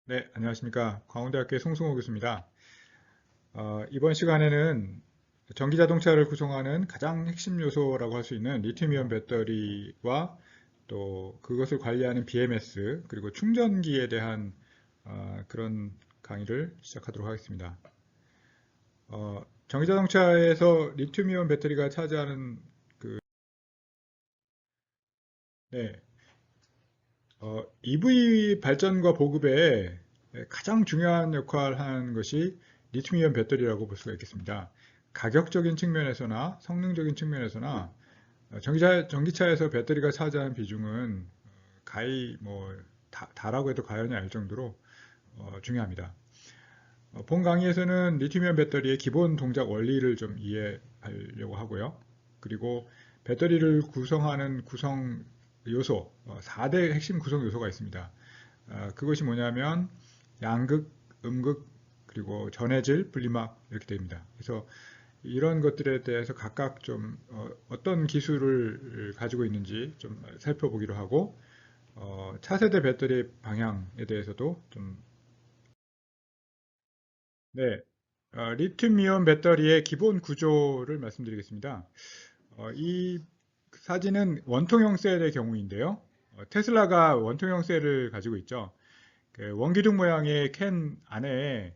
네, 안녕하십니까. 광운대학교의 송승호 교수입니다. 이번 시간에는 전기자동차를 구성하는 가장 핵심 요소라고 할 수 있는 리튬이온 배터리와 또 그것을 관리하는 BMS 그리고 충전기에 대한 그런 강의를 시작하도록 하겠습니다. 전기자동차에서 리튬이온 배터리가 차지하는 네, EV 발전과 보급에 가장 중요한 역할을 하는 것이 리튬이온 배터리라고 볼 수가 있겠습니다. 가격적인 측면에서나 성능적인 측면에서나 전기차에서 배터리가 차지하는 비중은 가히 뭐 다라고 해도 과언이 아닐 정도로 중요합니다. 본 강의에서는 리튬이온 배터리의 기본 동작 원리를 좀 이해하려고 하고요. 그리고 배터리를 구성하는 구성 요소, 4대 핵심 구성 요소가 있습니다. 그것이 뭐냐면 양극, 음극, 그리고 전해질, 분리막 이렇게 됩니다. 그래서 이런 것들에 대해서 각각 좀 어떤 기술을 가지고 있는지 좀 살펴보기로 하고 차세대 배터리 방향에 대해서도 좀 네, 리튬이온 배터리의 기본 구조를 말씀드리겠습니다. 이 사진은 원통형 셀의 경우인데요. 테슬라가 원통형 셀을 가지고 있죠. 그 원기둥 모양의 캔 안에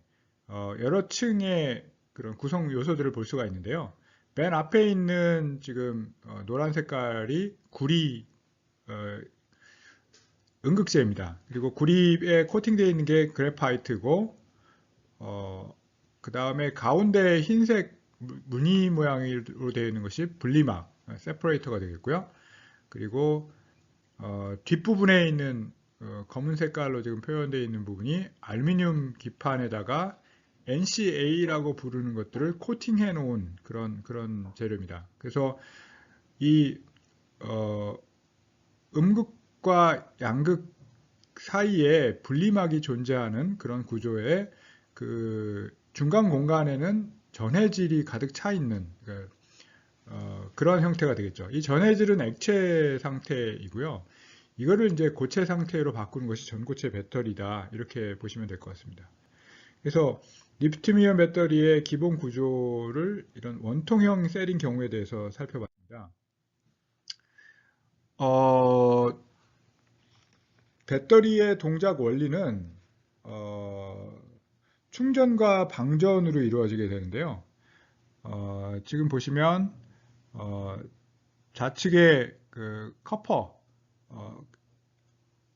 여러 층의 그런 구성 요소들을 볼 수가 있는데요. 맨 앞에 있는 지금 노란 색깔이 구리 어, 음극재입니다. 그리고 구리에 코팅되어 있는 게 그래파이트고 어, 그 다음에 가운데 흰색 무늬 모양으로 되어 있는 것이 분리막, 세퍼레이터가 되겠고요. 그리고 뒷부분에 있는 검은 색깔로 지금 표현되어 있는 부분이 알루미늄 기판에다가 NCA라고 부르는 것들을 코팅해 놓은 그런 재료입니다. 그래서 이 어, 음극과 양극 사이에 분리막이 존재하는 그런 구조의 그 중간 공간에는 전해질이 가득 차 있는 그런 형태가 되겠죠. 이 전해질은 액체 상태이고요. 이거를 이제 고체 상태로 바꾸는 것이 전고체 배터리다. 이렇게 보시면 될 것 같습니다. 그래서 리튬이온 배터리의 기본 구조를 이런 원통형 셀인 경우에 대해서 살펴봤습니다. 어, 배터리의 동작 원리는 어, 충전과 방전으로 이루어지게 되는데요. 지금 보시면 어, 좌측에 그 커퍼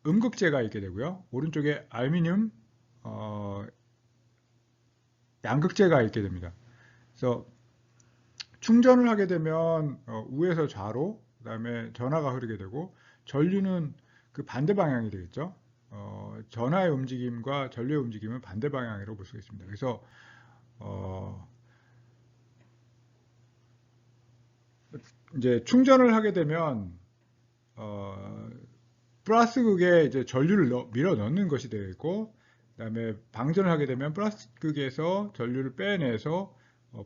음극재가 있게 되고요. 오른쪽에 알루미늄 어, 양극재가 있게 됩니다. 그래서 충전을 하게 되면 우에서 좌로 그다음에 전하가 흐르게 되고 전류는 그 반대 방향이 되겠죠. 전하의 움직임과 전류의 움직임은 반대 방향으로 볼 수 있습니다. 그래서 어, 이제 충전을 하게 되면 어, 플러스 극에 이제 전류를 밀어 넣는 것이 되겠고, 그다음에 방전을 하게 되면 플러스 극에서 전류를 빼내서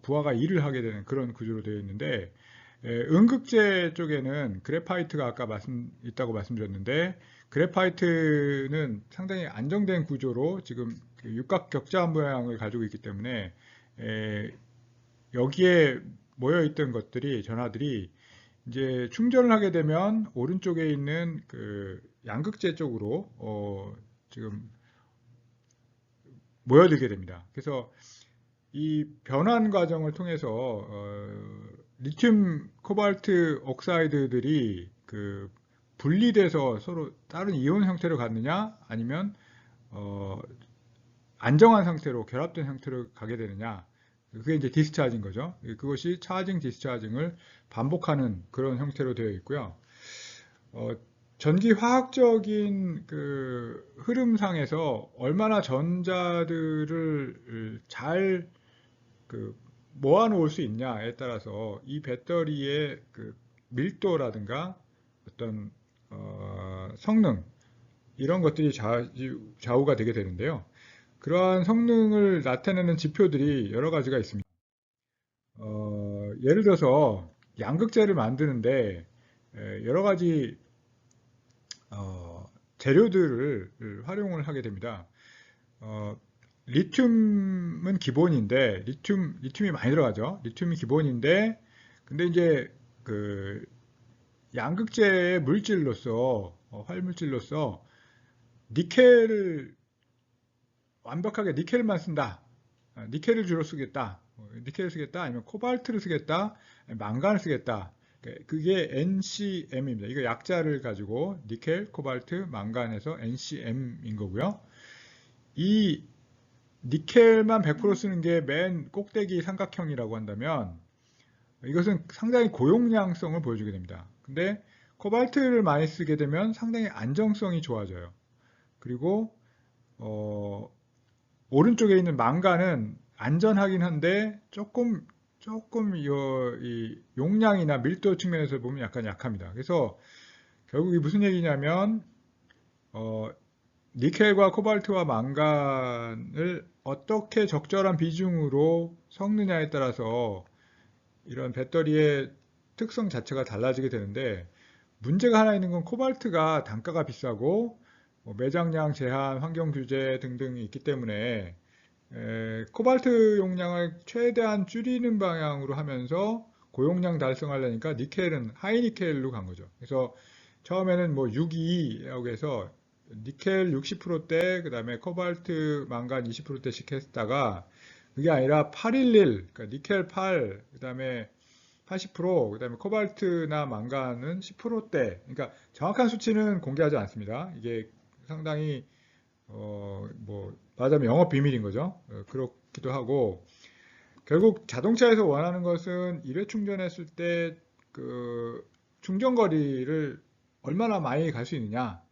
부하가 일을 하게 되는 그런 구조로 되어 있는데, 음극재 쪽에는 그래파이트가 아까 있다고 말씀드렸는데, 그래파이트는 상당히 안정된 구조로 지금 그 육각 격자 모양을 가지고 있기 때문에 여기에 모여 있던 것들이 전하들이 이제 충전을 하게 되면 오른쪽에 있는 그 양극재 쪽으로 지금 모여들게 됩니다. 그래서 이 변환 과정을 통해서 리튬 코발트 옥사이드들이 그 분리돼서 서로 다른 이온 형태를 갖느냐 아니면 어, 안정한 상태로 결합된 형태로 가게 되느냐 그게 이제 디스차징 거죠. 그것이 차징 디스차징을 반복하는 그런 형태로 되어 있고요. 어, 전기 화학적인 그 흐름상에서 얼마나 전자들을 잘 그 모아놓을 수 있냐에 따라서 이 배터리의 그 밀도라든가 어떤 성능 이런 것들이 좌우가 되게 되는데요. 그러한 성능을 나타내는 지표들이 여러 가지가 있습니다. 예를 들어서 양극재를 만드는데 여러 가지 재료들을 활용을 하게 됩니다. 리튬은 기본인데, 리튬이 많이 들어가죠. 리튬이 기본인데, 근데 이제 그 양극재의 물질로서, 활물질로서 니켈을 완벽하게 니켈만 쓴다. 니켈을 주로 쓰겠다. 니켈을 쓰겠다. 아니면 코발트를 쓰겠다. 아니면 망간을 쓰겠다. 그게 NCM입니다. 이거 약자를 가지고 니켈, 코발트, 망간에서 NCM인 거고요. 이 니켈만 100% 쓰는 게 맨 꼭대기 삼각형이라고 한다면 이것은 상당히 고용량성을 보여주게 됩니다. 근데 코발트를 많이 쓰게 되면 상당히 안정성이 좋아져요. 그리고 오른쪽에 있는 망간은 안전하긴 한데 조금 이 용량이나 밀도 측면에서 보면 약간 약합니다. 그래서 결국 이 무슨 얘기냐면 니켈과 코발트와 망간을 어떻게 적절한 비중으로 섞느냐에 따라서 이런 배터리의 특성 자체가 달라지게 되는데, 문제가 하나 있는 건 코발트가 단가가 비싸고 매장량 제한, 환경 규제 등등이 있기 때문에 코발트 용량을 최대한 줄이는 방향으로 하면서 고용량 달성하려니까 니켈은 하이니켈로 간 거죠. 그래서 처음에는 뭐 622라고 해서 니켈 60%대, 그 다음에 코발트 망간 20%대씩 했다가 그게 아니라 811, 그러니까 니켈 8, 그 다음에 80%, 그 다음에 코발트나 망간은 10%대. 그러니까 정확한 수치는 공개하지 않습니다. 이게 상당히 말하자면 영업 비밀인 거죠. 그렇기도 하고, 결국 자동차에서 원하는 것은 1회 충전했을 때 그 충전 거리를 얼마나 많이 갈 수 있느냐,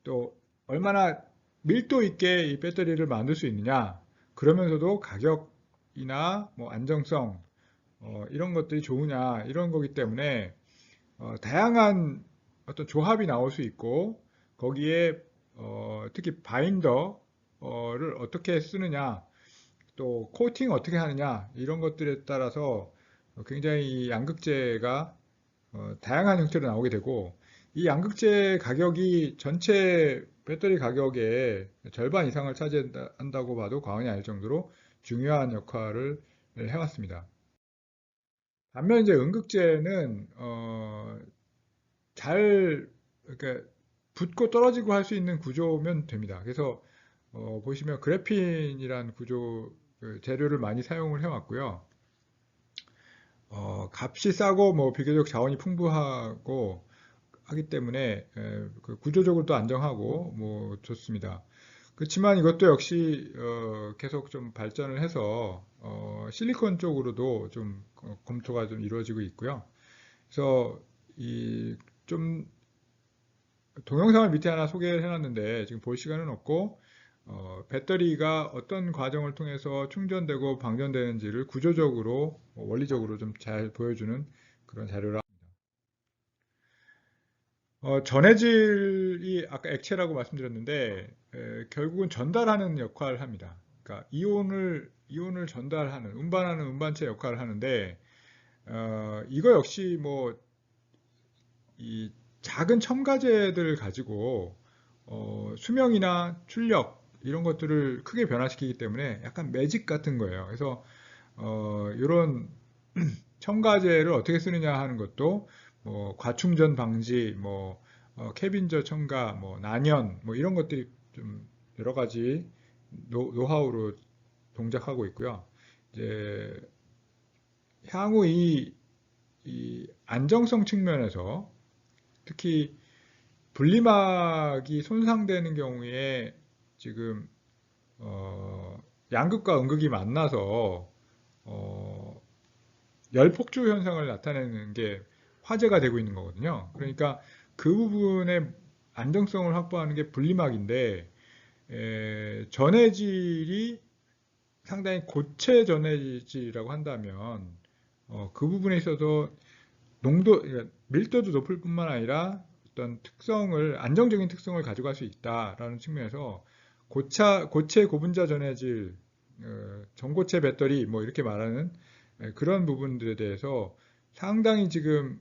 또 얼마나 밀도 있게 이 배터리를 만들 수 있느냐, 그러면서도 가격이나 뭐 안정성, 이런 것들이 좋으냐, 이런 거기 때문에 다양한 어떤 조합이 나올 수 있고, 거기에 특히 바인더를 어떻게 쓰느냐, 또 코팅 어떻게 하느냐, 이런 것들에 따라서 굉장히 이 양극재가 다양한 형태로 나오게 되고, 이 양극재 가격이 전체 배터리 가격의 절반 이상을 차지한다고 봐도 과언이 아닐 정도로 중요한 역할을 해왔습니다. 반면 이제 음극재는 잘 이렇게 붙고 떨어지고 할 수 있는 구조면 됩니다. 그래서 보시면 그래핀이란 구조 재료를 많이 사용을 해왔고요. 값이 싸고 뭐 비교적 자원이 풍부하고 하기 때문에 그 구조적으로도 안정하고 뭐 좋습니다. 그렇지만 이것도 역시 계속 좀 발전을 해서 실리콘 쪽으로도 좀 검토가 좀 이루어지고 있고요. 그래서 이 좀 동영상을 밑에 하나 소개를 해놨는데 지금 볼 시간은 없고, 배터리가 어떤 과정을 통해서 충전되고 방전되는지를 구조적으로 원리적으로 좀 잘 보여주는 그런 자료라. 전해질이 아까 액체라고 말씀드렸는데 결국은 전달하는 역할을 합니다. 그러니까 이온을 전달하는, 운반하는 운반체 역할을 하는데 이거 역시 뭐 이 작은 첨가제들을 가지고 수명이나 출력 이런 것들을 크게 변화시키기 때문에 약간 매직 같은 거예요. 그래서 이런 첨가제를 어떻게 쓰느냐 하는 것도 뭐 과충전 방지, 뭐 캐빈저 첨가, 뭐 난연, 뭐 이런 것들이 좀 여러 가지 노하우로 동작하고 있고요. 이제 향후 이 안정성 측면에서 특히 분리막이 손상되는 경우에 지금 양극과 음극이 만나서 어, 열폭주 현상을 나타내는 게 화제가 되고 있는 거거든요. 그러니까 그 부분의 안정성을 확보하는 게 분리막인데 전해질이 상당히 고체 전해질이라고 한다면 그 부분에 있어서 그러니까 밀도도 높을 뿐만 아니라 어떤 안정적인 특성을 가져갈 수 있다라는 측면에서 고체 고분자 전해질, 전고체 배터리 뭐 이렇게 말하는 그런 부분들에 대해서 상당히 지금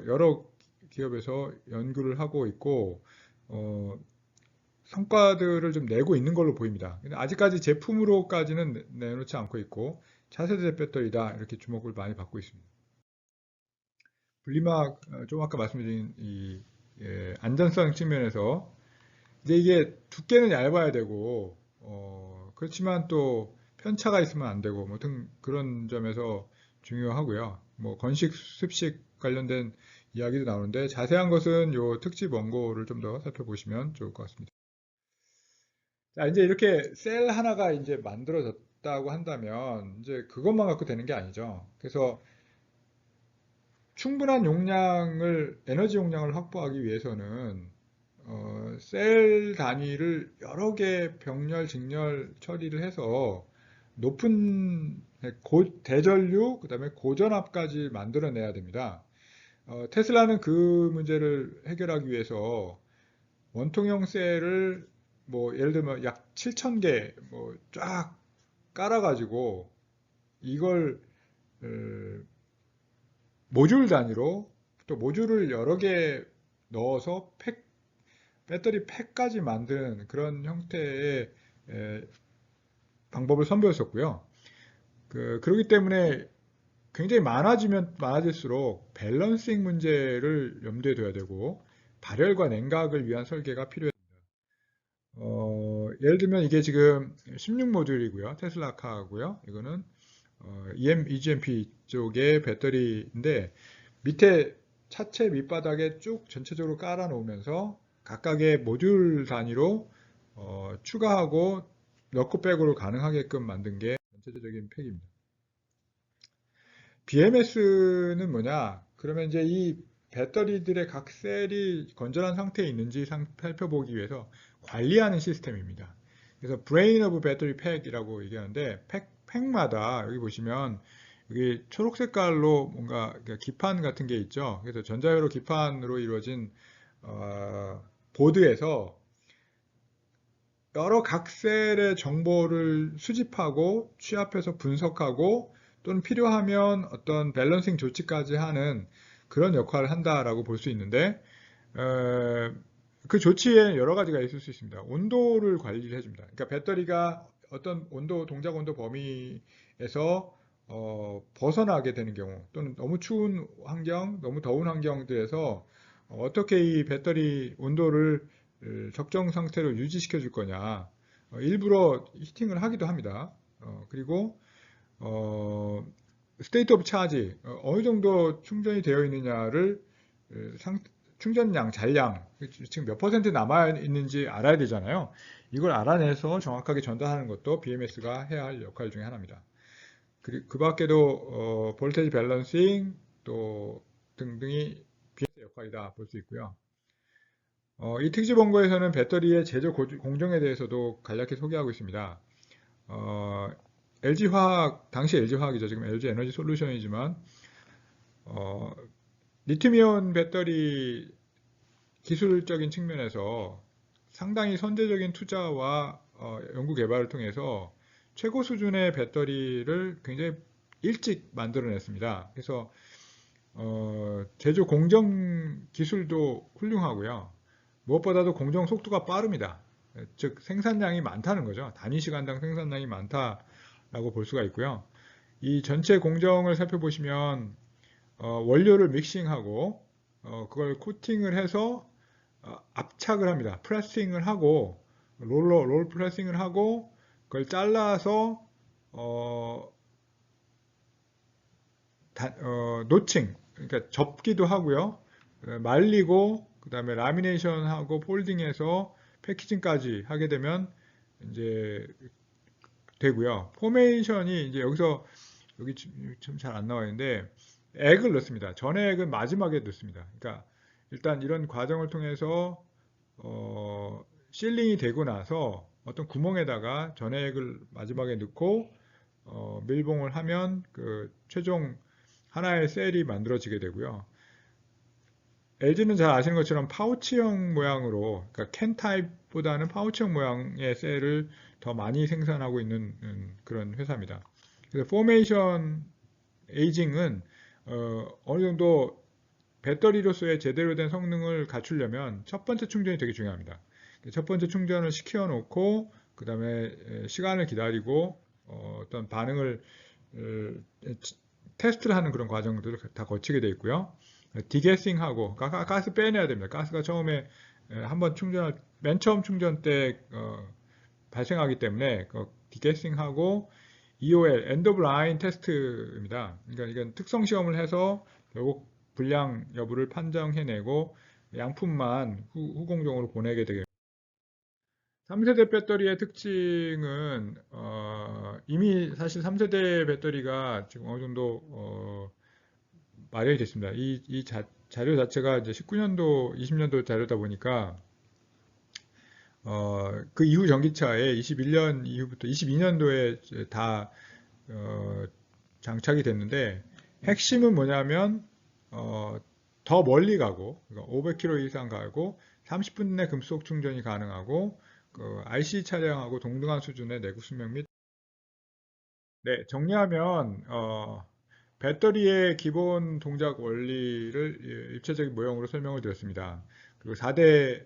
여러 기업에서 연구를 하고 있고 성과들을 좀 내고 있는 걸로 보입니다. 근데 아직까지 제품으로까지는 내놓지 않고 있고 차세대 배터리다 이렇게 주목을 많이 받고 있습니다. 분리막 좀 아까 말씀드린 이 안전성 측면에서 이제 이게 두께는 얇아야 되고 그렇지만 또 편차가 있으면 안 되고 뭐 등 그런 점에서 중요하고요. 뭐 건식 습식 관련된 이야기도 나오는데 자세한 것은 요 특집 원고를 좀 더 살펴보시면 좋을 것 같습니다. 자, 이제 이렇게 셀 하나가 이제 만들어졌다고 한다면 이제 그것만 갖고 되는 게 아니죠. 그래서 충분한 용량을 에너지 용량을 확보하기 위해서는 셀 단위를 여러 개 병렬, 직렬 처리를 해서 높은 대전류, 그다음에 고전압까지 만들어내야 됩니다. 테슬라는 그 문제를 해결하기 위해서 원통형 셀을 뭐 예를 들면 약 7,000개 뭐 쫙 깔아가지고 이걸 어, 모듈 단위로 또 모듈을 여러 개 넣어서 배터리 팩까지 만드는 그런 형태의 방법을 선보였었고요. 그렇기 때문에 굉장히 많아지면 많아질수록 밸런싱 문제를 염두에 둬야 되고 발열과 냉각을 위한 설계가 필요해요. 예를 들면 이게 지금 16 모듈이고요. 테슬라카고요. 이거는 EGMP 쪽의 배터리인데 밑에 차체 밑바닥에 쭉 전체적으로 깔아 놓으면서 각각의 모듈 단위로 추가하고 넣고 빼고를 가능하게끔 만든 게 전체적인 팩입니다. BMS는 뭐냐? 그러면 이제 이 배터리들의 각 셀이 건전한 상태에 있는지 살펴보기 위해서 관리하는 시스템입니다. 그래서 브레인 오브 배터리 팩이라고 얘기하는데 팩마다 여기 보시면 여기 초록 색깔로 뭔가 기판 같은 게 있죠. 그래서 전자회로 기판으로 이루어진 보드에서 여러 각 셀의 정보를 수집하고 취합해서 분석하고 또는 필요하면 어떤 밸런싱 조치까지 하는 그런 역할을 한다라고 볼 수 있는데 그 조치에 여러 가지가 있을 수 있습니다. 온도를 관리를 해줍니다. 그러니까 배터리가 어떤 온도, 동작 온도 범위에서 벗어나게 되는 경우 또는 너무 추운 환경, 너무 더운 환경들에서 어떻게 이 배터리 온도를 적정 상태로 유지시켜 줄 거냐. 일부러 히팅을 하기도 합니다. 그리고 스테이트 오브 차지 어느 정도 충전이 되어 있느냐를 충전량, 잔량 지금 몇 퍼센트 남아 있는지 알아야 되잖아요. 이걸 알아내서 정확하게 전달하는 것도 BMS가 해야 할 역할 중에 하나입니다. 그 밖에도 볼테지 밸런싱 또 등등이 BMS 역할이다 볼 수 있고요. 이 특집 원고에서는 배터리의 제조 공정에 대해서도 간략히 소개하고 있습니다. LG화학, 당시 LG화학이죠. 지금 LG 에너지 솔루션이지만 리튬이온 배터리 기술적인 측면에서 상당히 선제적인 투자와 연구 개발을 통해서 최고 수준의 배터리를 굉장히 일찍 만들어냈습니다. 그래서 제조 공정 기술도 훌륭하고요. 무엇보다도 공정 속도가 빠릅니다. 즉 생산량이 많다는 거죠. 단위 시간당 생산량이 많다라고 볼 수가 있고요. 이 전체 공정을 살펴보시면 원료를 믹싱하고 그걸 코팅을 해서 압착을 합니다. 프레싱을 하고 롤 프레싱을 하고 그걸 잘라서 노칭 그러니까 접기도 하고요. 말리고 그 다음에 라미네이션 하고 폴딩해서 패키징까지 하게 되면 이제 되고요. 포메이션이 이제 여기서 여기 좀 잘 안 나와 있는데 액을 넣습니다. 전액은 마지막에 넣습니다. 그러니까 일단 이런 과정을 통해서 실링이 되고 나서 어떤 구멍에다가 전액을 마지막에 넣고 밀봉을 하면 그 최종 하나의 셀이 만들어지게 되고요. LG는 잘 아시는 것처럼 파우치형 모양으로, 그러니까 캔 타입보다는 파우치형 모양의 셀을 더 많이 생산하고 있는 그런 회사입니다. 그래서 포메이션 에이징은 어느 정도 배터리로서의 제대로 된 성능을 갖추려면 첫 번째 충전이 되게 중요합니다. 첫 번째 충전을 시켜 놓고 그 다음에 시간을 기다리고 어떤 반응을 테스트를 하는 그런 과정들을 다 거치게 되어 있고요. 디게싱하고 가스 빼내야 됩니다. 가스가 처음에 한번 충전할 맨 처음 충전 때 발생하기 때문에 디게싱하고 EOL, 엔드 오브 라인 테스트입니다. 그러니까 이건 특성 시험을 해서 결국 불량 여부를 판정해내고 양품만 후공정으로 보내게 되겠습니다. 3세대 배터리의 특징은 이미 사실 3세대 배터리가 지금 어느 정도 마련이 됐습니다. 이 자료 자체가 이제 19년도, 20년도 자료다 보니까 그 이후 전기차에 21년 이후부터 22년도에 다 장착이 됐는데 핵심은 뭐냐면 더 멀리 가고 그러니까 500km 이상 가고 30분 내 급속 충전이 가능하고 RC 차량하고 동등한 수준의 내구 수명 및 네, 정리하면 배터리의 기본 동작 원리를 입체적인 모형으로 설명을 드렸습니다. 그리고 4대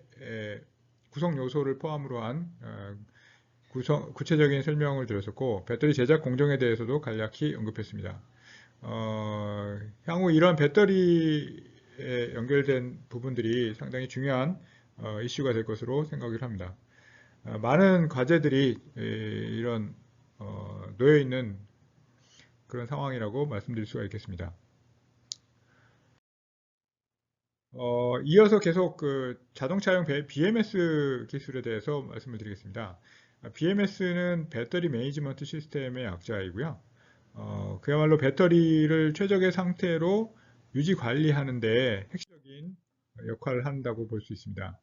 구성 요소를 포함으로 한 구체적인 설명을 드렸었고 배터리 제작 공정에 대해서도 간략히 언급했습니다. 향후 이런 배터리에 연결된 부분들이 상당히 중요한 이슈가 될 것으로 생각을 합니다. 많은 과제들이 이런 놓여 있는 그런 상황이라고 말씀드릴 수가 있겠습니다. 이어서 계속 그 자동차용 BMS 기술에 대해서 말씀을 드리겠습니다. BMS는 배터리 매니지먼트 시스템의 약자이고요. 그야말로 배터리를 최적의 상태로 유지 관리하는데 핵심적인 역할을 한다고 볼 수 있습니다.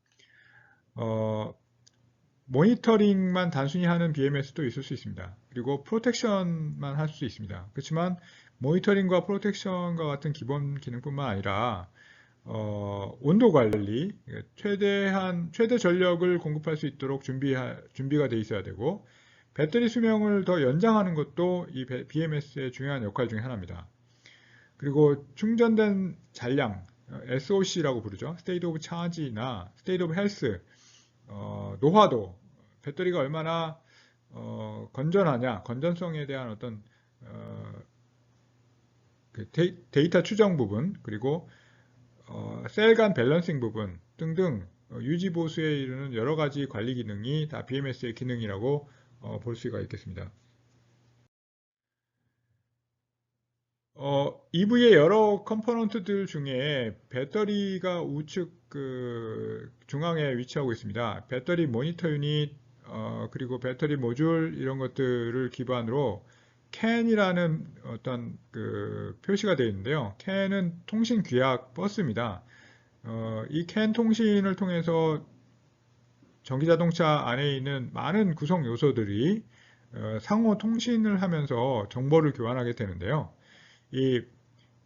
모니터링만 단순히 하는 BMS도 있을 수 있습니다. 그리고 프로텍션만 할 수 있습니다. 그렇지만 모니터링과 프로텍션과 같은 기본 기능뿐만 아니라 온도 관리, 최대 전력을 공급할 수 있도록 준비가 돼 있어야 되고 배터리 수명을 더 연장하는 것도 이 BMS의 중요한 역할 중에 하나입니다. 그리고 충전된 잔량, SOC라고 부르죠. State of Charge나 State of Health, 노화도, 배터리가 얼마나 건전하냐, 건전성에 대한 어떤 그 데이터 추정 부분, 그리고 셀 간 밸런싱 부분 등등 유지 보수에 이르는 여러 가지 관리 기능이 다 BMS의 기능이라고 볼 수가 있겠습니다. EV의 여러 컴포넌트들 중에 배터리가 우측 그 중앙에 위치하고 있습니다. 배터리 모니터 유닛, 그리고 배터리 모듈 이런 것들을 기반으로 CAN이라는 어떤 그 표시가 되어 있는데요. CAN은 통신 규약 버스입니다. 이 CAN 통신을 통해서 전기자동차 안에 있는 많은 구성 요소들이 상호 통신을 하면서 정보를 교환하게 되는데요. 이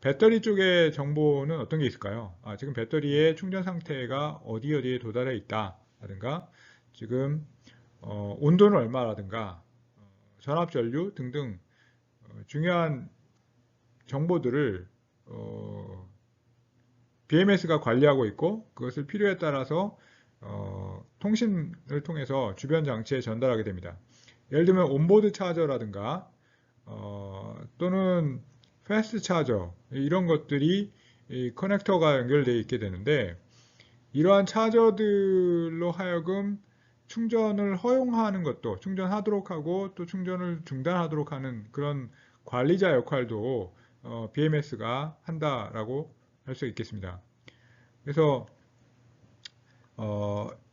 배터리 쪽의 정보는 어떤 게 있을까요? 지금 배터리의 충전 상태가 어디에 도달해 있다 라든가 지금 온도는 얼마라든가 전압 전류 등등 중요한 정보들을 BMS가 관리하고 있고 그것을 필요에 따라서 통신을 통해서 주변 장치에 전달하게 됩니다. 예를 들면 온보드 차저라든가 또는 패스트 차저 이런 것들이 이 커넥터가 연결되어 있게 되는데 이러한 차저들로 하여금 충전을 허용하는 것도 충전하도록 하고 또 충전을 중단하도록 하는 그런 관리자 역할도 BMS가 한다라고 할 수 있겠습니다. 그래서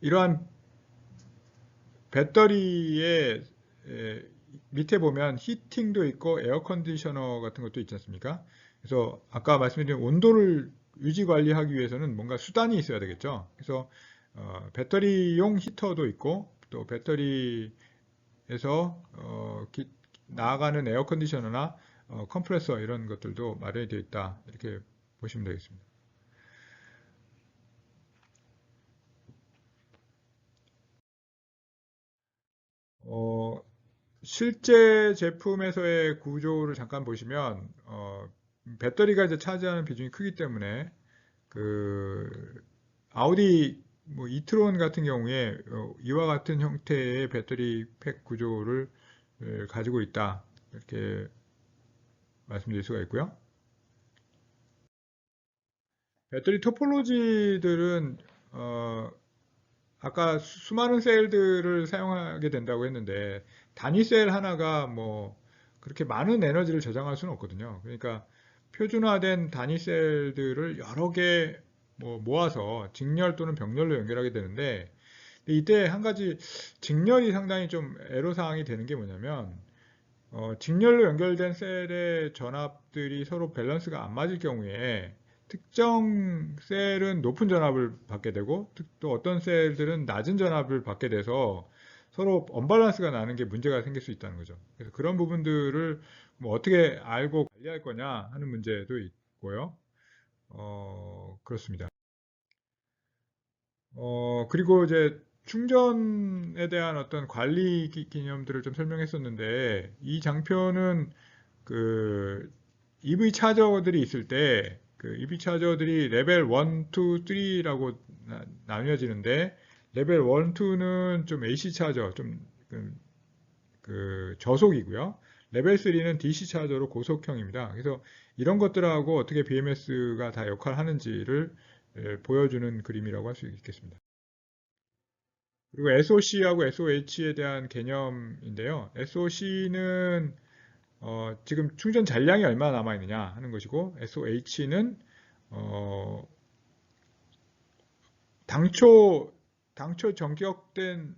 이러한 배터리의 밑에 보면 히팅도 있고 에어 컨디셔너 같은 것도 있지 않습니까? 그래서 아까 말씀드린 온도를 유지 관리하기 위해서는 뭔가 수단이 있어야 되겠죠. 그래서 배터리용 히터도 있고 또 배터리에서 나아가는 에어 컨디셔너나 컴프레서 이런 것들도 마련이 되어 있다. 이렇게 보시면 되겠습니다. 실제 제품에서의 구조를 잠깐 보시면 배터리가 이제 차지하는 비중이 크기 때문에 그 아우디 뭐 이트론 같은 경우에 이와 같은 형태의 배터리 팩 구조를 가지고 있다. 이렇게 말씀드릴 수가 있고요. 배터리 토폴로지들은 아까 수많은 셀들을 사용하게 된다고 했는데 단위 셀 하나가 뭐 그렇게 많은 에너지를 저장할 수는 없거든요. 그러니까 표준화된 단위 셀들을 여러 개 뭐 모아서 직렬 또는 병렬로 연결하게 되는데 이때 한 가지 직렬이 상당히 좀 애로사항이 되는 게 뭐냐면 직렬로 연결된 셀의 전압들이 서로 밸런스가 안 맞을 경우에 특정 셀은 높은 전압을 받게 되고 또 어떤 셀들은 낮은 전압을 받게 돼서 서로 언밸런스가 나는 게 문제가 생길 수 있다는 거죠. 그래서 그런 부분들을 뭐 어떻게 알고 관리할 거냐 하는 문제도 있고요. 그렇습니다. 그리고 이제 충전에 대한 어떤 관리 개념들을 좀 설명했었는데 이 장표는 그 EV 차저들이 있을 때 그 EV 차저들이 레벨 1, 2, 3라고 나뉘어지는데 레벨 1, 2는 좀 AC 차저, 그 저속이고요. 레벨 3는 DC 차저로 고속형입니다. 그래서 이런 것들하고 어떻게 BMS가 다 역할을 하는지를 보여주는 그림이라고 할 수 있겠습니다. 그리고 SOC하고 SOH에 대한 개념인데요. SOC는 지금 충전 잔량이 얼마나 남아 있느냐 하는 것이고 SOH는 어, 당초 전격된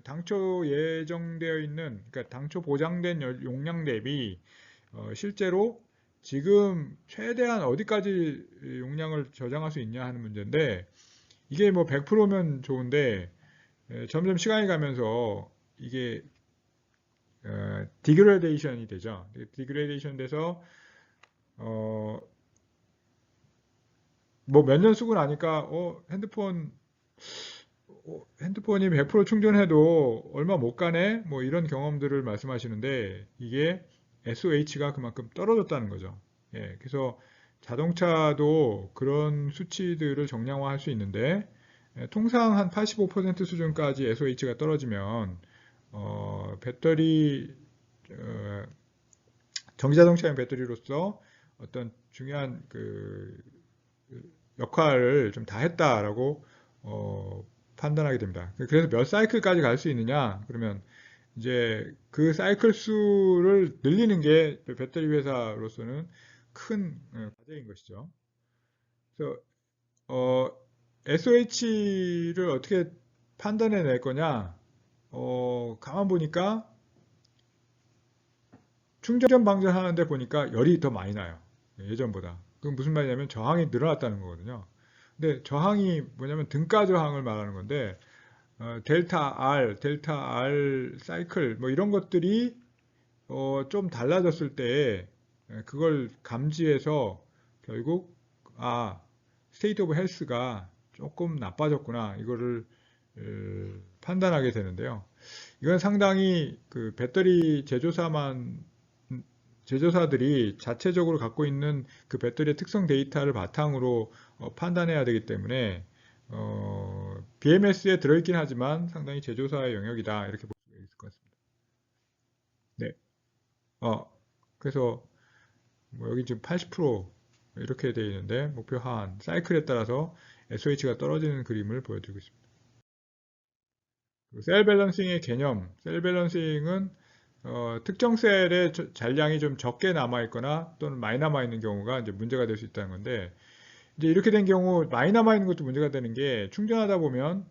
당초 예정되어 있는 그러니까 당초 보장된 용량 대비 실제로 지금 최대한 어디까지 용량을 저장할 수 있냐 하는 문제인데 이게 뭐 100%면 좋은데 점점 시간이 가면서 이게 디그레데이션이 되죠. 디그레데이션 돼서 어, 뭐 몇 년 쓰고 나니까 핸드폰이 100% 충전해도 얼마 못 가네? 뭐 이런 경험들을 말씀하시는데 이게 SOH가 그만큼 떨어졌다는 거죠. 예, 그래서 자동차도 그런 수치들을 정량화할 수 있는데 통상 한 85% 수준까지 SOH가 떨어지면 배터리 어, 전기자동차용 배터리로서 어떤 중요한 그 역할을 좀 다 했다라고 판단하게 됩니다. 그래서 몇 사이클까지 갈 수 있느냐? 그러면 이제 그 사이클 수를 늘리는 게 배터리 회사로서는 큰 과제인 것이죠. 그래서 SOH를 어떻게 판단해 낼 거냐? 가만 보니까 충전 방전하는데 보니까 열이 더 많이 나요. 예전보다. 그건 무슨 말이냐면 저항이 늘어났다는 거거든요. 근데 저항이 뭐냐면 등가 저항을 말하는 건데 델타 R 사이클 뭐 이런 것들이 좀 달라졌을 때 그걸 감지해서 결국 스테이트 오브 헬스가 조금 나빠졌구나 이거를 판단하게 되는데요. 이건 상당히 그 배터리 제조사들이 자체적으로 갖고 있는 그 배터리의 특성 데이터를 바탕으로 판단해야 되기 때문에 BMS에 들어있긴 하지만 상당히 제조사의 영역이다 이렇게 볼 수 있을 것 같습니다. 네. 어, 그래서 뭐 여기 지금 80% 이렇게 되어 있는데 목표 하한 사이클에 따라서 SOH가 떨어지는 그림을 보여드리고 있습니다. 셀 밸런싱의 개념, 셀 밸런싱은 특정 셀의 잔량이 좀 적게 남아 있거나 또는 많이 남아 있는 경우가 이제 문제가 될 수 있다는 건데 이제 이렇게 된 경우 많이 남아 있는 것도 문제가 되는 게 충전하다 보면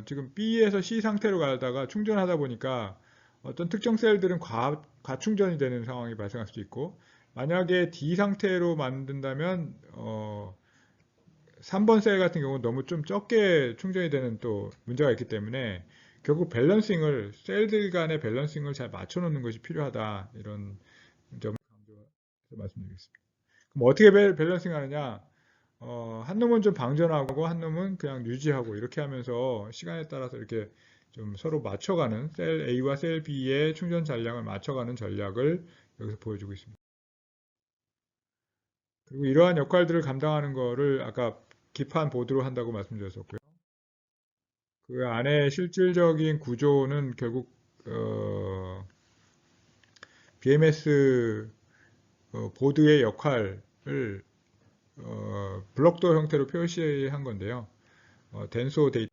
지금 B에서 C 상태로 가다가 충전하다 보니까 어떤 특정 셀들은 과충전이 되는 상황이 발생할 수도 있고 만약에 D 상태로 만든다면 3번 셀 같은 경우는 너무 좀 적게 충전이 되는 또 문제가 있기 때문에 결국 밸런싱을 셀들 간의 밸런싱을 잘 맞춰 놓는 것이 필요하다 이런 점을 강조해서 말씀드리겠습니다. 그럼 어떻게 밸런싱 하느냐? 한 놈은 좀 방전하고 한 놈은 그냥 유지하고 이렇게 하면서 시간에 따라서 이렇게 좀 서로 맞춰가는 셀 A와 셀 B의 충전 잔량을 맞춰가는 전략을 여기서 보여주고 있습니다. 그리고 이러한 역할들을 감당하는 거를 아까 기판 보드로 한다고 말씀드렸었고요. 그 안에 실질적인 구조는 결국 BMS 보드의 역할을 블록도 형태로 표시한 건데요. denso 데이터.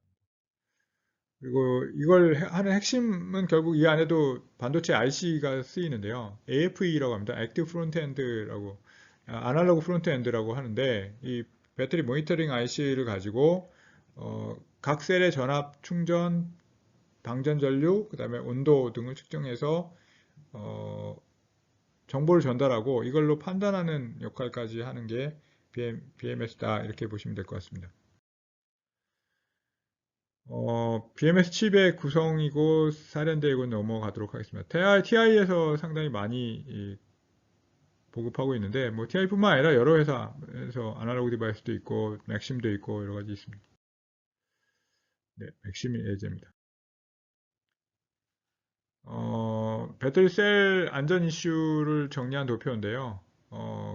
그리고 이걸 하는 핵심은 결국 이 안에도 반도체 IC가 쓰이는데요. AFE라고 합니다. Active Front-End라고, 아날로그 프론트엔드라고 하는데, 이 배터리 모니터링 IC를 가지고 각 셀의 전압, 충전, 방전 전류, 그 다음에 온도 등을 측정해서 정보를 전달하고 이걸로 판단하는 역할까지 하는 게 BMS다 이렇게 보시면 될 것 같습니다. BMS 칩의 구성이고 사련되고 넘어가도록 하겠습니다. TI에서 상당히 많이 보급하고 있는데 뭐 TI뿐만 아니라 여러 회사에서 아날로그 디바이스도 있고 맥심도 있고 여러 가지 있습니다. 네, 맥심이 예제입니다. 배터리 셀 안전 이슈를 정리한 도표인데요.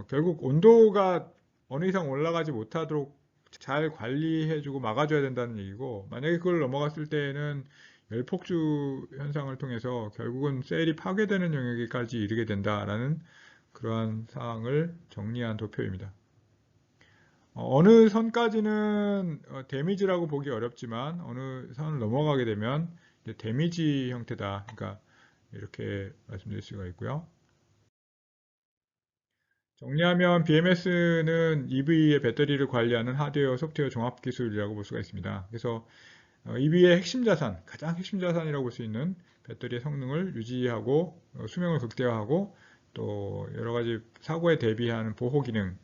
결국 온도가 어느 이상 올라가지 못하도록 잘 관리해주고 막아줘야 된다는 얘기고, 만약에 그걸 넘어갔을 때에는 열폭주 현상을 통해서 결국은 셀이 파괴되는 영역까지 이르게 된다라는 그러한 사항을 정리한 도표입니다. 어느 선까지는 데미지라고 보기 어렵지만 어느 선을 넘어가게 되면 데미지 형태다. 그러니까 이렇게 말씀드릴 수가 있고요. 정리하면 BMS는 EV의 배터리를 관리하는 하드웨어, 소프트웨어 종합 기술이라고 볼 수가 있습니다. 그래서 EV의 핵심 자산, 가장 핵심 자산이라고 볼 수 있는 배터리의 성능을 유지하고 수명을 극대화하고 또 여러 가지 사고에 대비하는 보호 기능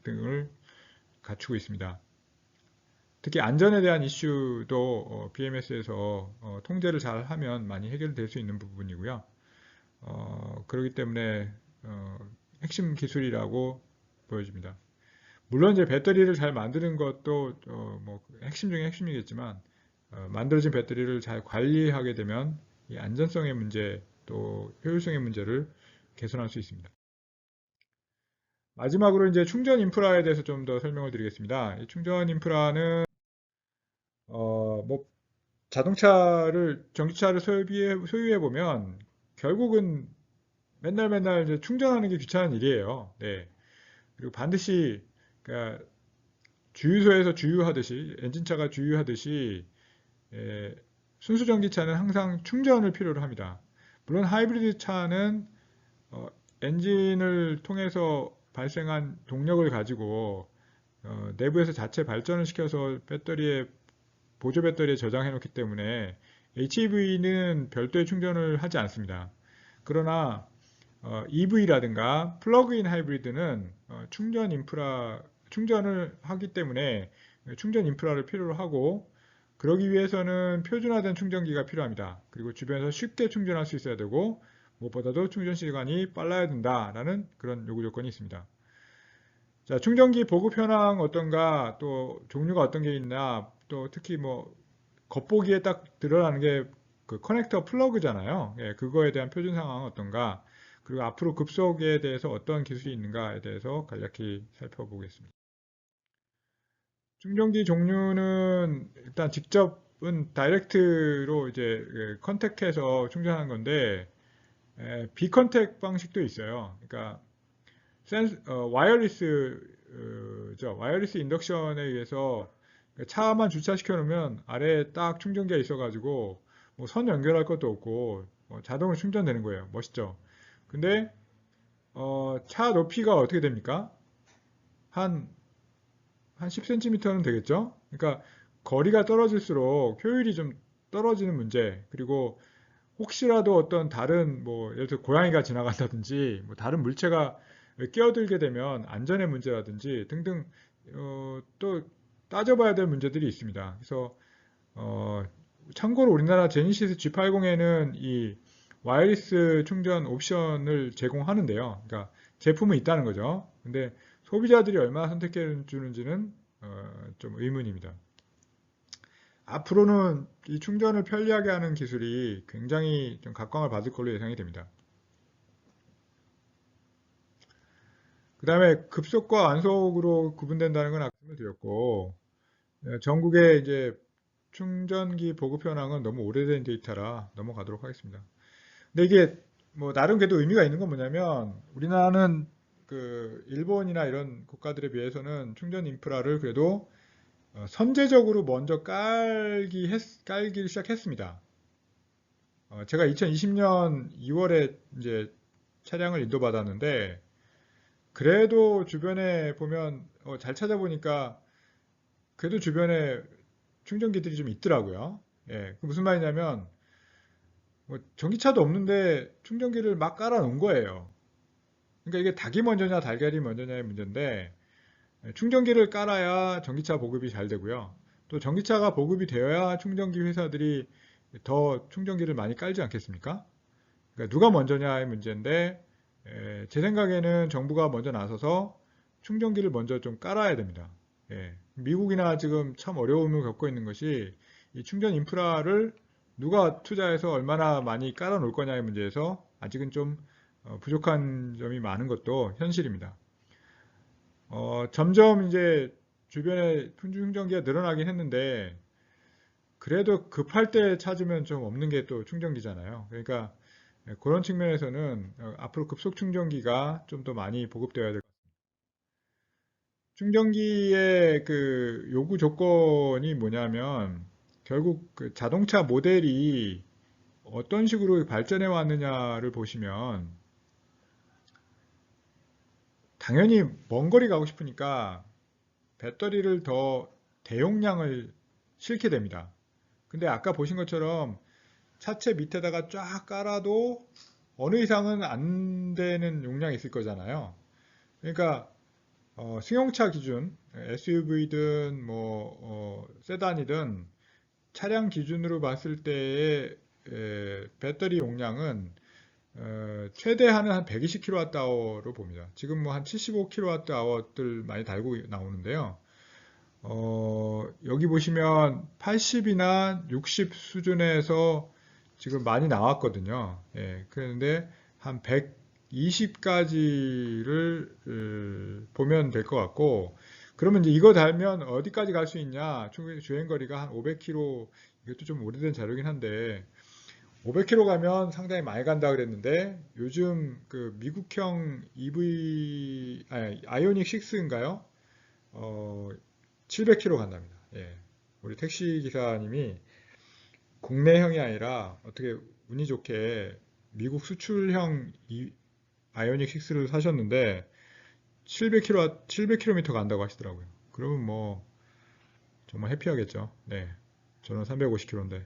등을 갖추고 있습니다. 특히 안전에 대한 이슈도 BMS에서 통제를 잘 하면 많이 해결될 수 있는 부분이고요. 그렇기 때문에 핵심 기술이라고 보여집니다. 물론 이제 배터리를 잘 만드는 것도 뭐 핵심 중에 핵심이겠지만 만들어진 배터리를 잘 관리하게 되면 이 안전성의 문제 또 효율성의 문제를 개선할 수 있습니다. 마지막으로 이제 충전 인프라에 대해서 좀 더 설명을 드리겠습니다. 이 충전 인프라는 뭐 자동차를 전기차를 소유해 보면 결국은 맨날 맨날 이제 충전하는 게 귀찮은 일이에요. 네. 그리고 반드시 그러니까 주유소에서 주유하듯이 엔진차가 주유하듯이 순수 전기차는 항상 충전을 필요로 합니다. 물론 하이브리드 차는 어, 엔진을 통해서 발생한 동력을 가지고 내부에서 자체 발전을 시켜서 보조 배터리에 저장해 놓기 때문에 HEV는 별도의 충전을 하지 않습니다. 그러나 EV라든가 플러그인 하이브리드는 충전을 하기 때문에 충전 인프라를 필요로 하고 그러기 위해서는 표준화된 충전기가 필요합니다. 그리고 주변에서 쉽게 충전할 수 있어야 되고 무엇보다도 충전 시간이 빨라야 된다라는 그런 요구 조건이 있습니다. 자, 충전기 보급 현황 어떤가, 또 종류가 어떤 게 있나, 또 특히 뭐 겉보기에 딱 드러나는 게 그 커넥터 플러그잖아요. 예, 그거에 대한 표준 상황은 어떤가, 그리고 앞으로 급속에 대해서 어떤 기술이 있는가에 대해서 간략히 살펴보겠습니다. 충전기 종류는 일단 직접은 다이렉트로 이제 컨택해서 충전하는 건데 비컨택 방식도 있어요. 그러니까 와이어리스 인덕션에 의해서 차만 주차시켜 놓으면 아래에 딱 충전기가 있어가지고 뭐 선 연결할 것도 없고 자동으로 충전되는 거예요. 멋있죠? 근데 차 높이가 어떻게 됩니까? 한, 한 10cm는 되겠죠? 그러니까 거리가 떨어질수록 효율이 좀 떨어지는 문제, 그리고 혹시라도 어떤 다른 뭐 예를 들어 고양이가 지나간다든지 뭐 다른 물체가 끼어들게 되면 안전의 문제라든지 등등 또 따져봐야 될 문제들이 있습니다. 그래서 어, 참고로 우리나라 제니시스 G80에는 이 와이어리스 충전 옵션을 제공하는데요. 그러니까 제품은 있다는 거죠. 근데 소비자들이 얼마나 선택해 주는지는 좀 의문입니다. 앞으로는 이 충전을 편리하게 하는 기술이 굉장히 좀 각광을 받을 걸로 예상이 됩니다. 그 다음에 급속과 완속으로 구분된다는 건 아까 말씀드렸고, 전국에 이제 충전기 보급 현황은 너무 오래된 데이터라 넘어가도록 하겠습니다. 근데 이게 뭐 나름 그래도 의미가 있는 건 뭐냐면 우리나라는 그 일본이나 이런 국가들에 비해서는 충전 인프라를 그래도 선제적으로 먼저 깔기 시작했습니다. 제가 2020년 2월에 이제 차량을 인도받았는데 그래도 주변에 보면 잘 찾아보니까 그래도 주변에 충전기들이 좀 있더라고요. 예, 그 무슨 말이냐면 뭐 전기차도 없는데 충전기를 막 깔아 놓은 거예요. 그러니까 이게 닭이 먼저냐 달걀이 먼저냐의 문제인데 충전기를 깔아야 전기차 보급이 잘 되고요. 또 전기차가 보급이 되어야 충전기 회사들이 더 충전기를 많이 깔지 않겠습니까? 그러니까 누가 먼저냐의 문제인데 제 생각에는 정부가 먼저 나서서 충전기를 먼저 좀 깔아야 됩니다. 예, 미국이나 지금 참 어려움을 겪고 있는 것이 이 충전 인프라를 누가 투자해서 얼마나 많이 깔아 놓을 거냐의 문제에서 아직은 좀 부족한 점이 많은 것도 현실입니다. 점점 이제 주변에 충전기가 늘어나긴 했는데 그래도 급할 때 찾으면 좀 없는 게 또 충전기잖아요. 그러니까 그런 측면에서는 앞으로 급속 충전기가 좀 더 많이 보급되어야 될 것 같습니다. 충전기의 그 요구 조건이 뭐냐면 결국 그 자동차 모델이 어떤 식으로 발전해 왔느냐를 보시면 당연히 먼 거리 가고 싶으니까 배터리를 더 대용량을 싣게 됩니다. 근데 아까 보신 것처럼 차체 밑에다가 쫙 깔아도 어느 이상은 안 되는 용량이 있을 거잖아요. 그러니까 승용차 기준, SUV든 세단이든 차량 기준으로 봤을 때의 배터리 용량은 최대한은 한 120kWh로 봅니다. 지금 뭐 한 75kWh들 많이 달고 나오는데요. 여기 보시면 80이나 60 수준에서 지금 많이 나왔거든요. 예, 그런데 한 120까지를 보면 될 것 같고, 그러면 이제 이거 달면 어디까지 갈 수 있냐? 주행거리가 한 500km, 이것도 좀 오래된 자료긴 한데, 500km 가면 상당히 많이 간다 그랬는데, 요즘 그 미국형 EV, 아니, 아이오닉 6인가요? 700km 간답니다. 예. 우리 택시 기사님이 국내형이 아니라 어떻게 운이 좋게 미국 수출형 아이오닉 6를 사셨는데 700km 간다고 하시더라고요. 그러면 뭐 정말 해피하겠죠. 네. 저는 350km인데.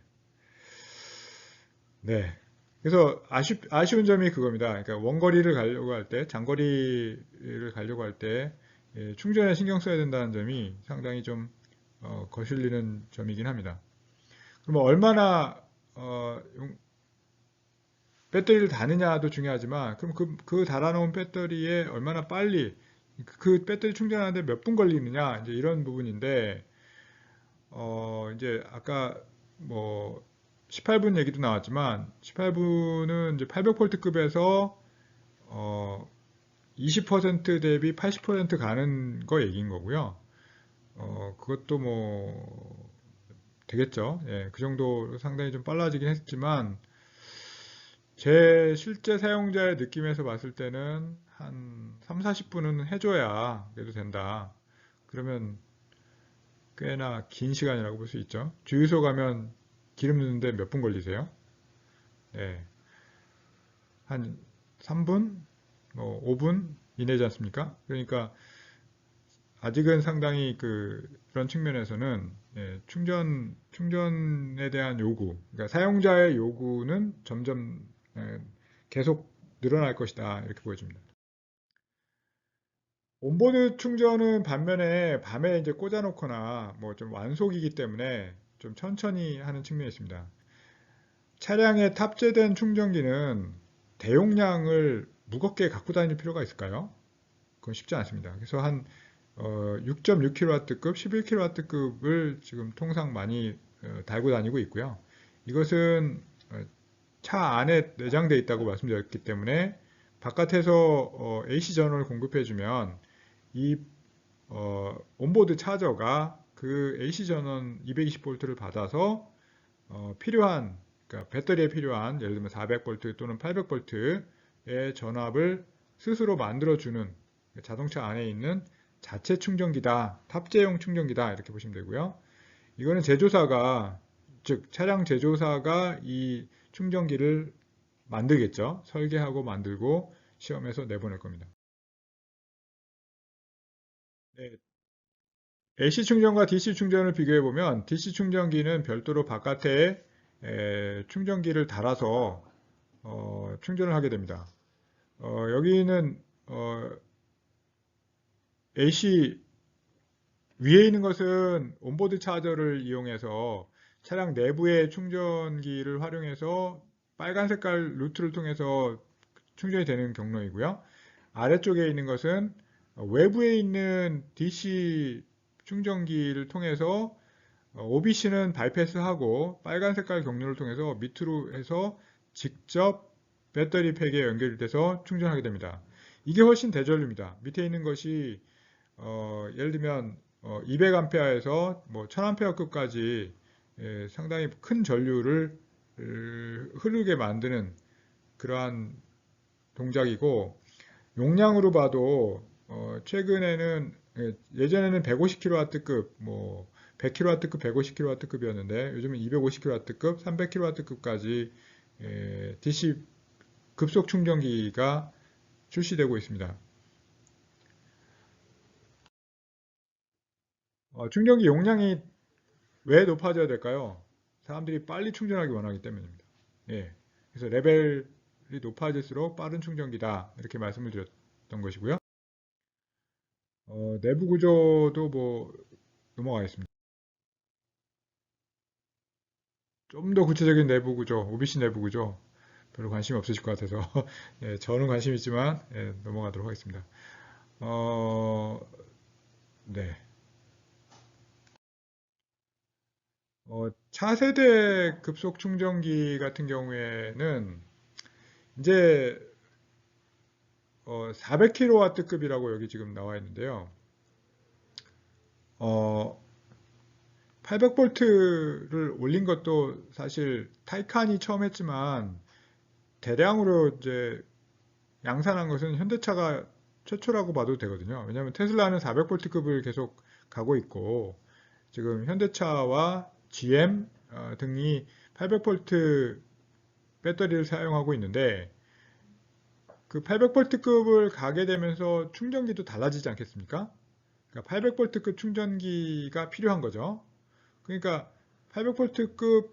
네. 그래서 아쉬운 점이 그겁니다. 그러니까 원거리를 가려고 할 때, 장거리를 가려고 할 때 충전에 신경 써야 된다는 점이 상당히 좀 거슬리는 점이긴 합니다. 그러면 얼마나 배터리를 다느냐도 중요하지만 그럼 그 달아놓은 배터리에 얼마나 빨리 그 배터리 충전하는데 몇 분 걸리느냐 이제 이런 부분인데 이제 아까 뭐 18분 얘기도 나왔지만 18분은 이제 800V급에서 20% 대비 80% 가는 거 얘기인 거고요. 그것도 뭐 되겠죠. 예, 그 정도 상당히 좀 빨라지긴 했지만 제 실제 사용자의 느낌에서 봤을 때는 한 3, 40분은 해줘야 그래도 된다. 그러면 꽤나 긴 시간이라고 볼 수 있죠. 주유소 가면 기름 넣는데 몇 분 걸리세요? 네, 한 3분, 뭐 5분 이내지 않습니까? 그러니까 아직은 상당히 그런 측면에서는 충전에 대한 요구, 그러니까 사용자의 요구는 점점 계속 늘어날 것이다 이렇게 보여집니다. 온보드 충전은 반면에 밤에 이제 꽂아놓거나 뭐 좀 완속이기 때문에 좀 천천히 하는 측면이 있습니다. 차량에 탑재된 충전기는 대용량을 무겁게 갖고 다닐 필요가 있을까요? 그건 쉽지 않습니다. 그래서 한 6.6kW급, 11kW급을 지금 통상 많이 달고 다니고 있고요. 이것은 차 안에 내장되어 있다고 말씀드렸기 때문에 바깥에서 AC 전원을 공급해주면 이 온보드 차저가 그 AC 전원 220V를 받아서 필요한, 그러니까 배터리에 필요한 예를 들면 400V 또는 800V의 전압을 스스로 만들어주는 자동차 안에 있는 자체 충전기다, 탑재용 충전기다 이렇게 보시면 되고요. 이거는 제조사가, 즉 차량 제조사가 이 충전기를 만들겠죠. 설계하고 만들고 시험에서 내보낼 겁니다. 네, AC 충전과 DC 충전을 비교해 보면 DC 충전기는 별도로 바깥에 충전기를 달아서 충전을 하게 됩니다. 여기는 AC 위에 있는 것은 온보드 차저를 이용해서 차량 내부의 충전기를 활용해서 빨간 색깔 루트를 통해서 충전이 되는 경로이고요. 아래쪽에 있는 것은 외부에 있는 DC 충전기를 통해서 OBC는 바이패스하고 빨간 색깔 경로를 통해서 밑으로 해서 직접 배터리 팩에 연결이 돼서 충전하게 됩니다. 이게 훨씬 대전류입니다. 밑에 있는 것이 예를 들면 200A에서 뭐 1000A급까지 상당히 큰 전류를 흐르게 만드는 그러한 동작이고, 용량으로 봐도 최근에는 예전에는 150kW급, 뭐 100kW급, 150kW급이었는데 요즘은 250kW급, 300kW급까지 DC 급속 충전기가 출시되고 있습니다. 충전기 용량이 왜 높아져야 될까요? 사람들이 빨리 충전하기 원하기 때문입니다. 예. 그래서 레벨이 높아질수록 빠른 충전기다 이렇게 말씀을 드렸던 것이고요. 내부 구조도 뭐 넘어가겠습니다. 좀 더 구체적인 내부 구조, OBC 내부 구조 별로 관심이 없으실 것 같아서 예, 저는 관심 있지만 넘어가도록 하겠습니다. 어, 네. 차세대 급속 충전기 같은 경우에는 이제 400kW급이라고 여기 지금 나와 있는데요. 800V를 올린 것도 사실 타이칸이 처음 했지만 대량으로 이제 양산한 것은 현대차가 최초라고 봐도 되거든요. 왜냐하면 테슬라는 400V급을 계속 가고 있고 지금 현대차와 GM 등이 800V 배터리를 사용하고 있는데 그 800V급을 가게 되면서 충전기도 달라지지 않겠습니까? 그러니까 800V급 충전기가 필요한 거죠. 그러니까 800V급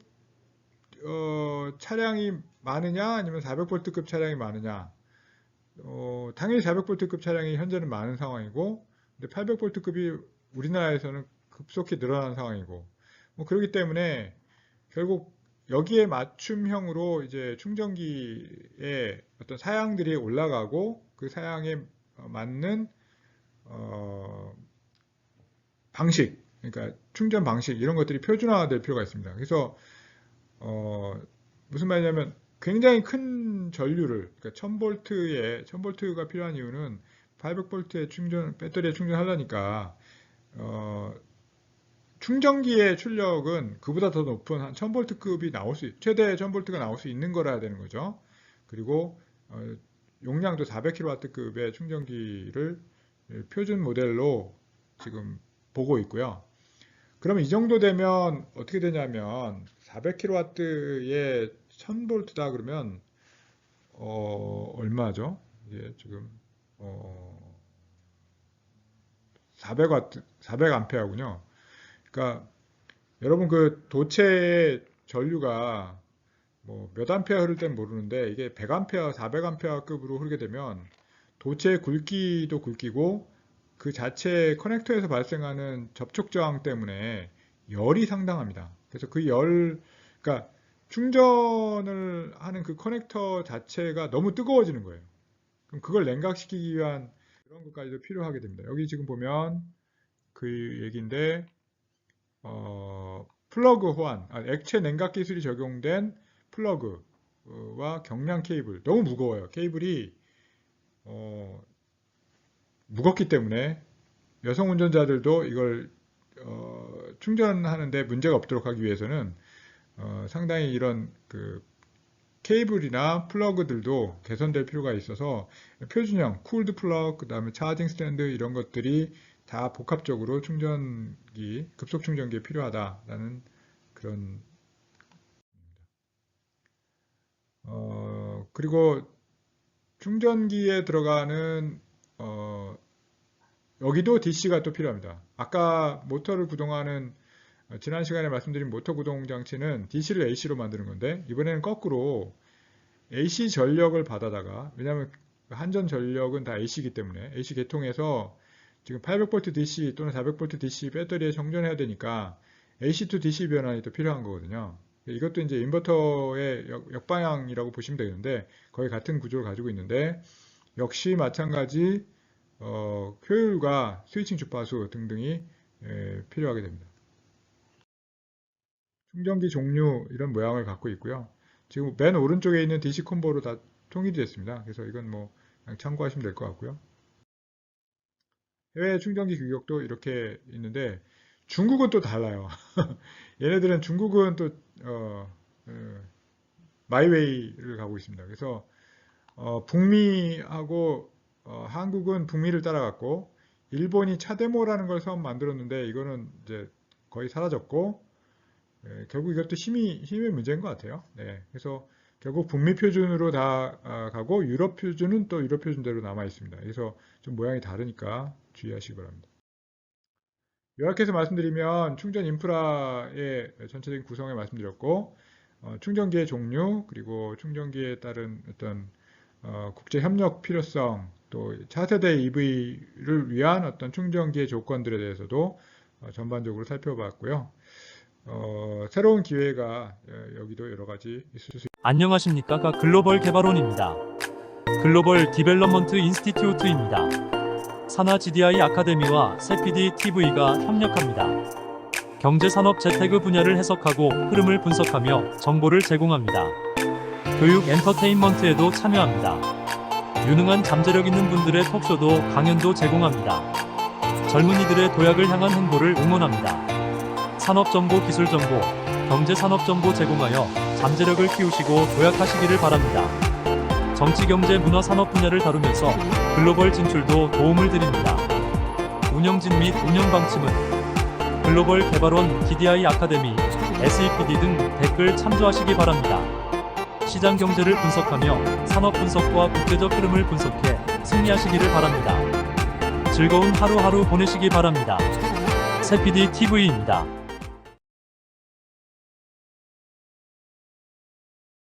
차량이 많으냐 아니면 400V급 차량이 많으냐. 당연히 400V급 차량이 현재는 많은 상황이고 근데 800V급이 우리나라에서는 급속히 늘어나는 상황이고 뭐 그렇기 때문에 결국 여기에 맞춤형으로 이제 충전기의 어떤 사양들이 올라가고 그 사양에 맞는 방식, 그러니까 충전 방식 이런 것들이 표준화될 필요가 있습니다. 그래서 무슨 말이냐면 굉장히 큰 전류를, 그러니까 1000V가 필요한 이유는 800V의 충전 배터리에 충전하려니까 충전기의 출력은 그보다 더 높은 한 1000V급이 최대 1000V가 나올 수 있는 거라야 되는 거죠. 그리고 용량도 400kW급의 충전기를 표준 모델로 지금 보고 있고요. 그러면 이 정도 되면 어떻게 되냐면 400kW의 1000V다 그러면 얼마죠? 이게 지금 400W, 400A군요. 그러니까 여러분 그 도체의 전류가 뭐 몇 암페어 흐를 땐 모르는데 이게 100암페어, 400암페어급으로 흐르게 되면 도체의 굵기도 굵기고 그 자체 커넥터에서 발생하는 접촉 저항 때문에 열이 상당합니다. 그래서 그러니까 충전을 하는 그 커넥터 자체가 너무 뜨거워지는 거예요. 그럼 그걸 냉각시키기 위한 그런 것까지도 필요하게 됩니다. 여기 지금 보면 그 얘기인데 플러그 호환, 액체 냉각 기술이 적용된 플러그와 경량 케이블, 너무 무거워요. 케이블이 무겁기 때문에 여성 운전자들도 이걸 충전하는데 문제가 없도록 하기 위해서는 상당히 이런 그 케이블이나 플러그들도 개선될 필요가 있어서 표준형, 쿨드 플러그, 그 다음에 차징 스탠드 이런 것들이 다 복합적으로 충전기, 급속 충전기에 필요하다라는 그런 그리고 충전기에 들어가는 여기도 DC가 또 필요합니다. 아까 모터를 구동하는 지난 시간에 말씀드린 모터 구동 장치는 DC를 AC로 만드는 건데 이번에는 거꾸로 AC 전력을 받아다가 왜냐하면 한전 전력은 다 AC이기 때문에 AC 계통에서 지금 800V DC 또는 400V DC 배터리에 정전해야 되니까 AC to DC 변환이 또 필요한 거거든요. 이것도 이제 인버터의 역방향이라고 보시면 되는데 거의 같은 구조를 가지고 있는데 역시 마찬가지 효율과 스위칭 주파수 등등이 필요하게 됩니다. 충전기 종류 이런 모양을 갖고 있고요. 지금 맨 오른쪽에 있는 DC 콤보로 다 통일이 됐습니다. 그래서 이건 뭐 그냥 참고하시면 될 것 같고요. 해외 충전기 규격도 이렇게 있는데 중국은 또 달라요. 얘네들은 중국은 또 마이웨이를 가고 있습니다. 그래서 북미하고 한국은 북미를 따라갔고 일본이 차데모라는 걸 처음 만들었는데 이거는 이제 거의 사라졌고 결국 이것도 힘의 문제인 것 같아요. 네, 그래서 결국 북미 표준으로 다 가고 유럽 표준은 또 유럽 표준대로 남아 있습니다. 그래서 좀 모양이 다르니까 주의하시기 바랍니다. 요약해서 말씀드리면 충전 인프라의 전체적인 구성을 말씀드렸고 충전기의 종류 그리고 충전기에 따른 어떤 국제 협력 필요성 또 차세대 EV를 위한 어떤 충전기의 조건들에 대해서도 전반적으로 살펴봤고요. 새로운 기회가 여기도 여러 가지 있을 수 있습니다. 안녕하십니까. 글로벌 개발원입니다. 글로벌 디벨롭먼트 인스티튜트입니다. 산하 GDI 아카데미와 세피디 TV가 협력합니다. 경제산업 재테크 분야를 해석하고 흐름을 분석하며 정보를 제공합니다. 교육 엔터테인먼트에도 참여합니다. 유능한 잠재력 있는 분들의 톡쇼도 강연도 제공합니다. 젊은이들의 도약을 향한 행보를 응원합니다. 산업정보 기술정보, 경제산업정보 제공하여 잠재력을 키우시고 도약하시기를 바랍니다. 정치, 경제, 문화, 산업 분야를 다루면서 글로벌 진출도 도움을 드립니다. 운영진 및 운영 방침은 글로벌 개발원, DDI 아카데미, SEPD 등 댓글 참조하시기 바랍니다. 시장 경제를 분석하며 산업 분석과 국제적 흐름을 분석해 승리하시기를 바랍니다. 즐거운 하루하루 보내시기 바랍니다. 세피디 TV입니다.